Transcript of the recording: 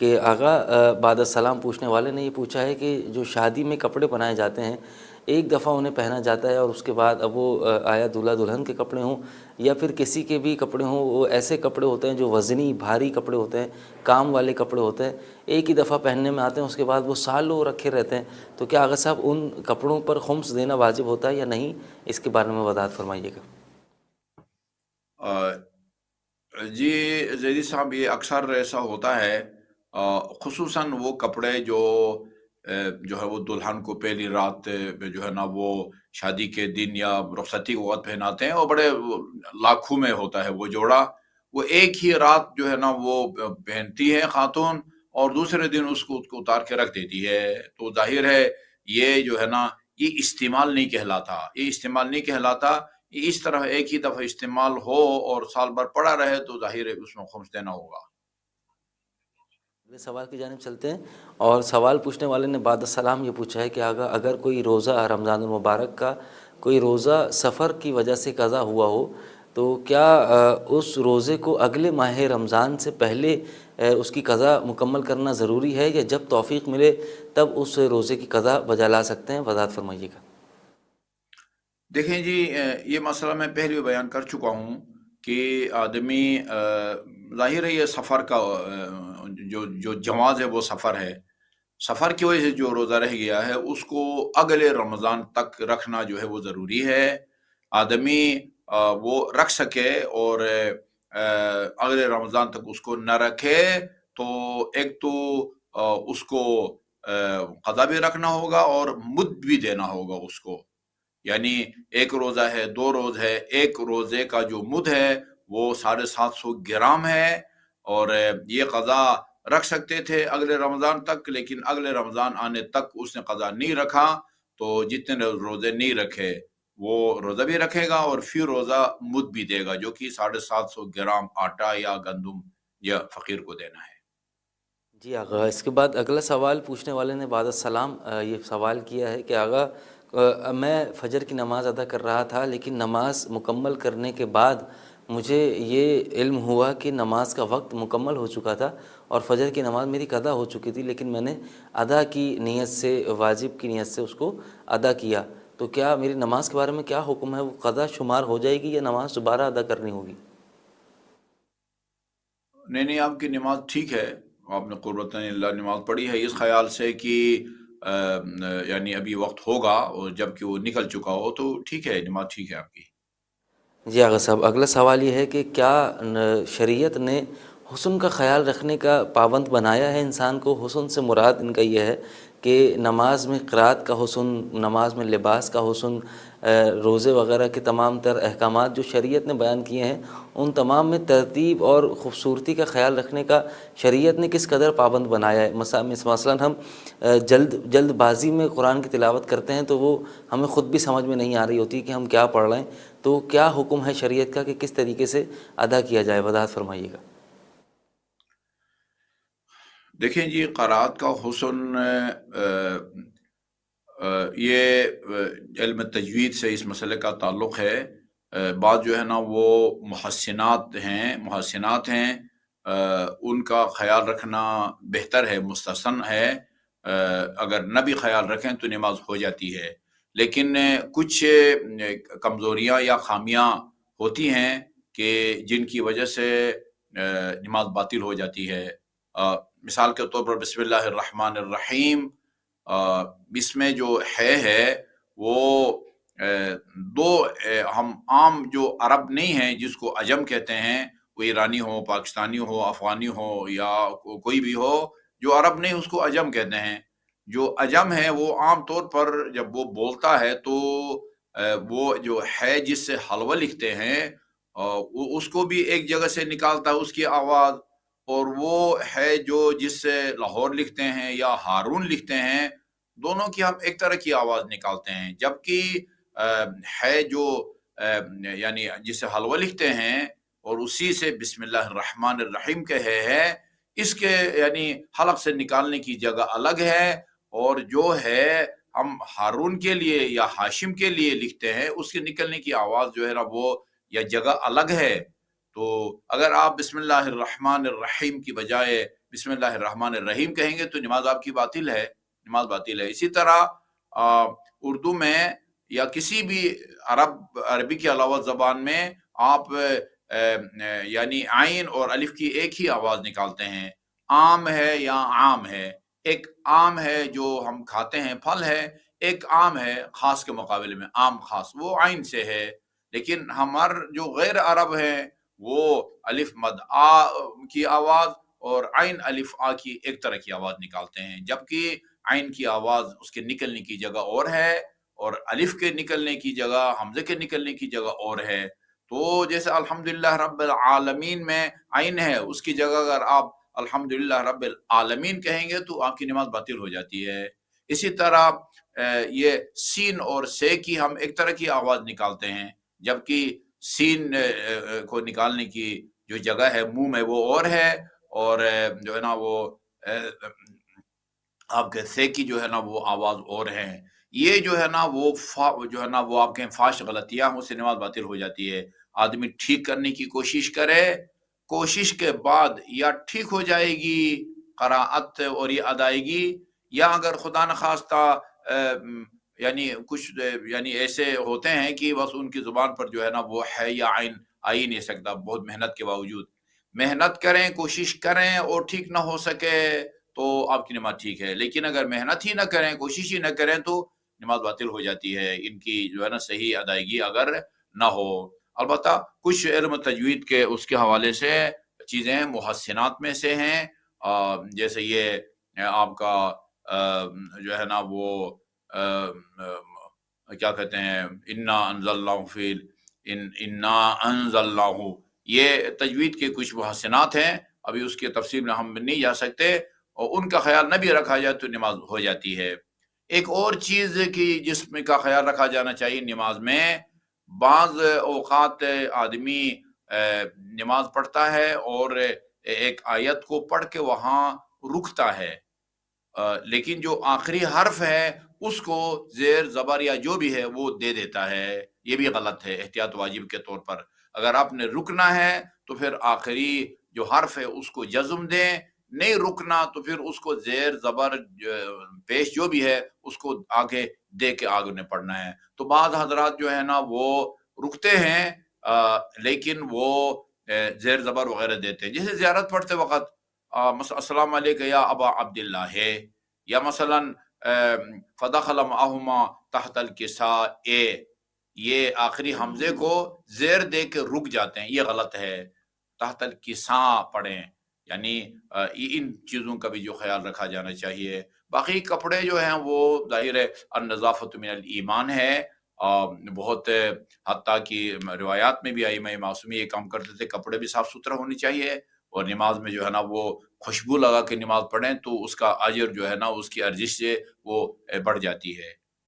کہ آغا بعد السلام پوچھنے والے نے یہ پوچھا ہے کہ جو شادی میں کپڑے پہنائے جاتے ہیں ایک دفعہ انہیں پہنا جاتا ہے اور اس کے بعد اب وہ آیا دولہا دلہن کے کپڑے ہوں یا پھر کسی کے بھی کپڑے ہوں، وہ ایسے کپڑے ہوتے ہیں جو وزنی بھاری کپڑے ہوتے ہیں، کام والے کپڑے ہوتے ہیں، ایک ہی دفعہ پہننے میں آتے ہیں، اس کے بعد وہ سالوں رکھے رہتے ہیں، تو کیا آغا صاحب ان کپڑوں پر خمس دینا واجب ہوتا ہے یا نہیں؟ اس کے بارے میں وضاحت فرمائیے گا۔ جی زیدی صاحب، یہ اکثر ایسا ہوتا ہے، خصوصاً وہ کپڑے جو ہے وہ دلہن کو پہلی رات جو ہے نا وہ شادی کے دن یا رخصتی کے وقت پہناتے ہیں، اور بڑے لاکھوں میں ہوتا ہے وہ جوڑا، وہ ایک ہی رات جو ہے نا وہ پہنتی ہے خاتون، اور دوسرے دن اس کو اتار کے رکھ دیتی ہے۔ تو ظاہر ہے یہ جو ہے نا یہ استعمال نہیں کہلاتا، یہ استعمال نہیں کہلاتا۔ اس طرح ایک ہی دفعہ استعمال ہو اور سال بھر پڑا رہے تو ظاہر ہے اس میں خمس دینا ہوگا۔ اگلے سوال کی جانب چلتے ہیں، اور سوال پوچھنے والے نے بعد السلام یہ پوچھا ہے کہ اگر کوئی روزہ رمضان المبارک کا کوئی روزہ سفر کی وجہ سے قضا ہوا ہو تو کیا اس روزے کو اگلے ماہ رمضان سے پہلے اس کی قضا مکمل کرنا ضروری ہے، یا جب توفیق ملے تب اس روزے کی قضا بجا لا سکتے ہیں؟ وضاحت فرمائیے گا۔ دیکھیں جی، یہ مسئلہ میں پہلے بھی بیان کر چکا ہوں کہ آدمی ظاہر ہے یہ سفر کا جو جواز ہے وہ سفر ہے، سفر کی وجہ سے جو روزہ رہ گیا ہے اس کو اگلے رمضان تک رکھنا جو ہے وہ ضروری ہے۔ آدمی وہ رکھ سکے اور اگلے رمضان تک اس کو نہ رکھے تو ایک تو اس کو قضا بھی رکھنا ہوگا اور مد بھی دینا ہوگا اس کو، یعنی ایک روزہ ہے، 2 روز ہے، ایک روزے کا جو مد ہے وہ 750 گرام ہے، اور یہ قضا رکھ سکتے تھے اگلے رمضان تک، لیکن اگلے رمضان آنے تک اس نے قضا نہیں رکھا، تو جتنے روزے نہیں رکھے وہ روزہ بھی رکھے گا اور پھر روزہ مد بھی دے گا، جو کہ 750 گرام آٹا یا گندم یا فقیر کو دینا ہے۔ جی آغا، اس کے بعد اگلا سوال پوچھنے والے نے بعد السلام یہ سوال کیا ہے کہ آغا میں فجر کی نماز ادا کر رہا تھا، لیکن نماز مکمل کرنے کے بعد مجھے یہ علم ہوا کہ نماز کا وقت مکمل ہو چکا تھا اور فجر کی نماز میری قضا ہو چکی تھی، لیکن میں نے ادا کی نیت سے، واجب کی نیت سے اس کو ادا کیا، تو کیا میری نماز کے بارے میں کیا حکم ہے؟ وہ قضا شمار ہو جائے گی یا نماز دوبارہ ادا کرنی ہوگی؟ نہیں، آپ کی نماز ٹھیک ہے، آپ نے قربتاً اللہ نماز پڑھی ہے اس خیال سے کہ یعنی ابھی وقت ہوگا، اور جب کہ وہ نکل چکا ہو تو ٹھیک ہے، نماز ٹھیک ہے آپ کی۔ جی آغا صاحب، اگلا سوال یہ ہے کہ کیا شریعت نے حسن کا خیال رکھنے کا پابند بنایا ہے انسان کو؟ حسن سے مراد ان کا یہ ہے کہ نماز میں قرات کا حسن، نماز میں لباس کا حسن، روزے وغیرہ کے تمام تر احکامات جو شریعت نے بیان کیے ہیں ان تمام میں ترتیب اور خوبصورتی کا خیال رکھنے کا شریعت نے کس قدر پابند بنایا ہے؟ مثلاً ہم جلد بازی میں قرآن کی تلاوت کرتے ہیں تو وہ ہمیں خود بھی سمجھ میں نہیں آ رہی ہوتی کہ ہم کیا پڑھ رہے ہیں، تو کیا حکم ہے شریعت کا کہ کس طریقے سے ادا کیا جائے؟ وضاحت فرمائیے گا۔ دیکھیں جی، قرات کا حسن یہ علم تجوید سے اس مسئلے کا تعلق ہے۔ بعض جو ہے نا وہ محسنات ہیں، ان کا خیال رکھنا بہتر ہے، مستحسن ہے، اگر نہ بھی خیال رکھیں تو نماز ہو جاتی ہے، لیکن کچھ کمزوریاں یا خامیاں ہوتی ہیں کہ جن کی وجہ سے نماز باطل ہو جاتی ہے۔ مثال کے طور پر بسم اللہ الرحمن الرحیم، اس میں جو ہے وہ دو ہم عام جو عرب نہیں ہیں جس کو عجم کہتے ہیں، وہ ایرانی ہو، پاکستانی ہو، افغانی ہو یا کوئی بھی ہو، جو عرب نہیں اس کو عجم کہتے ہیں۔ جو عجم ہے وہ عام طور پر جب وہ بولتا ہے تو وہ جو ہے جس سے حلوہ لکھتے ہیں وہ اس کو بھی ایک جگہ سے نکالتا ہے اس کی آواز، اور وہ ہے جو جس سے لاہور لکھتے ہیں یا ہارون لکھتے ہیں، دونوں کی ہم ایک طرح کی آواز نکالتے ہیں، جبکہ ہے جو یعنی جسے حلوہ لکھتے ہیں اور اسی سے بسم اللہ الرحمن الرحیم کہے ہے، اس کے یعنی حلق سے نکالنے کی جگہ الگ ہے، اور جو ہے ہم ہارون کے لیے یا ہاشم کے لیے لکھتے ہیں اس کے نکلنے کی آواز جو ہے نا وہ یا جگہ الگ ہے۔ تو اگر آپ بسم اللہ الرحمن الرحیم کی بجائے بسم اللہ الرحمن الرحیم کہیں گے تو نماز آپ کی باطل ہے، نماز باطل ہے۔ اسی طرح اردو میں یا کسی بھی عربی کے علاوہ زبان میں آپ یعنی عین اور الف کی ایک ہی آواز نکالتے ہیں، عام ہے یا عام ہے۔ ایک عام ہے جو ہم کھاتے ہیں پھل ہے، ایک عام ہے خاص کے مقابلے میں، عام خاص وہ عین سے ہے۔ لیکن ہمارے جو غیر عرب ہیں وہ الف مد آ کی آواز اور عین الف آ کی ایک طرح کی آواز نکالتے ہیں، جبکہ عین کی آواز اس کے نکلنے کی جگہ اور ہے اور الف کے نکلنے کی جگہ، حمزے کے نکلنے کی جگہ اور ہے۔ تو جیسے الحمدللہ رب العالمین میں عین ہے، اس کی جگہ اگر آپ الحمدللہ رب العالمین کہیں گے تو آپ کی نماز باطل ہو جاتی ہے۔ اسی طرح یہ سین اور سے کی ہم ایک طرح کی آواز نکالتے ہیں، جبکہ سین کو نکالنے کی جو جگہ ہے منہ میں وہ اور ہے، اور جو ہے نا وہ آپ کے سے کی جو ہے نا وہ آواز اور ہے۔ یہ جو ہے نا وہ جو ہے نا وہ آپ کے فاش غلطیاں، اس سے نماز باطل ہو جاتی ہے۔ آدمی ٹھیک کرنے کی کوشش کرے، کوشش کے بعد یا ٹھیک ہو جائے گی قراءت اور یہ ادائیگی، یا اگر خدا نخواستہ یعنی کچھ یعنی ایسے ہوتے ہیں کہ بس ان کی زبان پر جو ہے نا وہ ہے یا عین آ ہی نہیں سکتا، بہت محنت کے باوجود۔ محنت کریں، کوشش کریں اور ٹھیک نہ ہو سکے تو آپ کی نماز ٹھیک ہے، لیکن اگر محنت ہی نہ کریں، کوشش ہی نہ کریں تو نماز باطل ہو جاتی ہے، ان کی جو ہے نا صحیح ادائیگی اگر نہ ہو۔ البتہ کچھ علم تجوید کے اس کے حوالے سے چیزیں محسنات میں سے ہیں، جیسے یہ آپ کا جو ہے نا وہ کیا کہتے ہیں، انا انزلناہ فی انا انزلناہ، یہ تجوید کے کچھ محسنات ہیں، ابھی اس کی تفصیل میں ہم نہیں جا سکتے، اور ان کا خیال نہ بھی رکھا جائے تو نماز ہو جاتی ہے۔ ایک اور چیز کی جس میں کا خیال رکھا جانا چاہیے نماز میں، بعض اوقات آدمی نماز پڑھتا ہے اور ایک آیت کو پڑھ کے وہاں رکتا ہے، لیکن جو آخری حرف ہے اس کو زیر زبر یا جو بھی ہے وہ دے دیتا ہے، یہ بھی غلط ہے۔ احتیاط واجب کے طور پر اگر آپ نے رکنا ہے تو پھر آخری جو حرف ہے اس کو جزم دیں، نہیں رکنا تو پھر اس کو زیر زبر پیش جو بھی ہے اس کو آگے دے کے آگے نے پڑھنا ہے۔ تو بعض حضرات جو ہے نا وہ رکتے ہیں لیکن وہ زیر زبر وغیرہ دیتے ہیں، جیسے زیارت پڑھتے وقت السلام علیکم یا ابا عبداللہ ہے، یا مثلا فدخل معہما تحت الکساء، یہ آخری حمزے کو زیر دے کے رک جاتے ہیں، یہ غلط ہے۔ تحت الکساء پڑھیں، یعنی ان چیزوں کا بھی جو خیال رکھا جانا چاہیے۔ باقی کپڑے جو ہیں وہ ظاہر ہے النظافۃ من الایمان ہے، بہت حتیٰ کی روایات میں بھی ائمہ معصومی یہ کام کرتے تھے، کپڑے بھی صاف ستھرا ہونے چاہیے، اور نماز میں جو ہے نا وہ خوشبو لگا کے نماز پڑھیں تو اس کا اجر جو ہے نا اس کی ارزش سے وہ بڑھ جاتی ہے۔